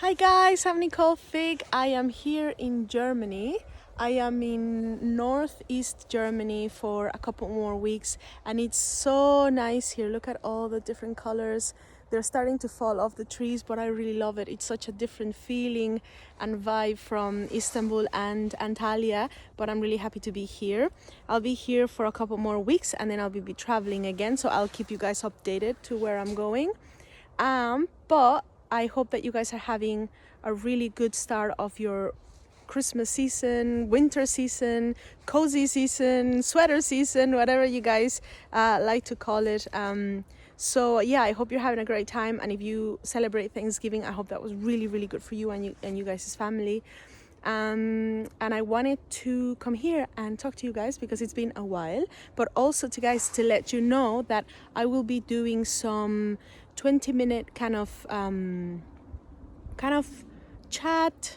Hi guys, I'm Nicole Fig. I am here in Germany. I am in northeast Germany for a couple more weeks and it's so nice here. Look at all the different colors. They're starting to fall off the trees, but I really love it. It's such a different feeling and vibe from Istanbul and Antalya, but I'm really happy to be here. I'll be here for a couple more weeks and then I'll be traveling again, so I'll keep you guys updated to where I'm going. But I hope that you guys are having a really good start of your Christmas season, winter season, cozy season, sweater season, whatever you guys like to call it. So yeah, I hope you're having a great time, and if you celebrate Thanksgiving, I hope that was really good for you and you guys' family. And I wanted to come here and talk to you guys because it's been a while, but also to let you know that I will be doing some 20-minute kind of chat,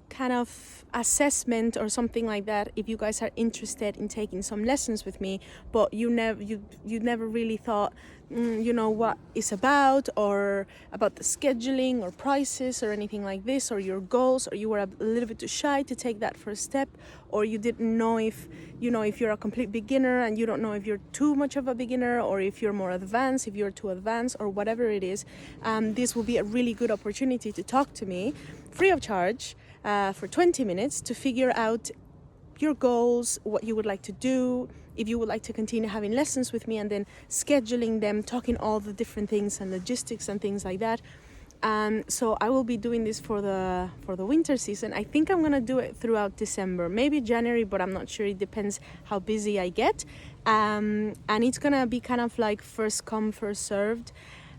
kind of assessment or something like that, if you guys are interested in taking some lessons with me, but you never really thought what it's about, or about the scheduling or prices or anything like this, or your goals, or you were a little bit too shy to take that first step, or you didn't know if you're a complete beginner and you don't know if you're too much of a beginner or if you're more advanced, if you're too advanced or whatever it is. This will be a really good opportunity to talk to me free of charge for 20 minutes to figure out your goals, what you would like to do, if you would like to continue having lessons with me, and then scheduling them, talking all the different things and logistics and things like that. So I will be doing this for the winter season. I think I'm gonna do it throughout December, maybe January, but I'm not sure. It depends how busy I get. And it's gonna be kind of like first come, first served,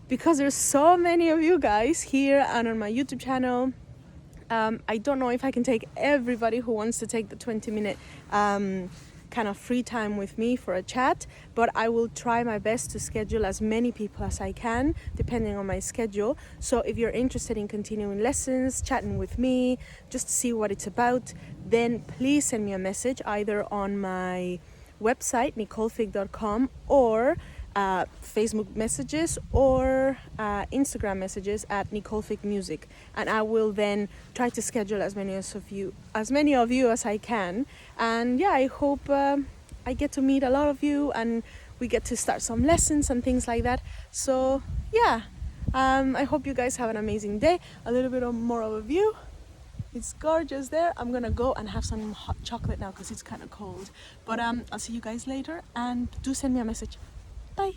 because there's so many of you guys here and on my YouTube channel. I don't know if I can take everybody who wants to take the 20-minute kind of free time with me for a chat, but I will try my best to schedule as many people as I can, depending on my schedule. So if you're interested in continuing lessons, chatting with me, just to see what it's about, then please send me a message either on my website, nicollefig.com, or Facebook messages, or Instagram messages at Nicolle Music, and I will then try to schedule as many of you as I can. And yeah, I hope I get to meet a lot of you and we get to start some lessons and things like that. So yeah, I hope you guys have an amazing day. A little bit more of a view. It's gorgeous there. I'm gonna go and have some hot chocolate now because it's kind of cold. But I'll see you guys later, and do send me a message. Bye.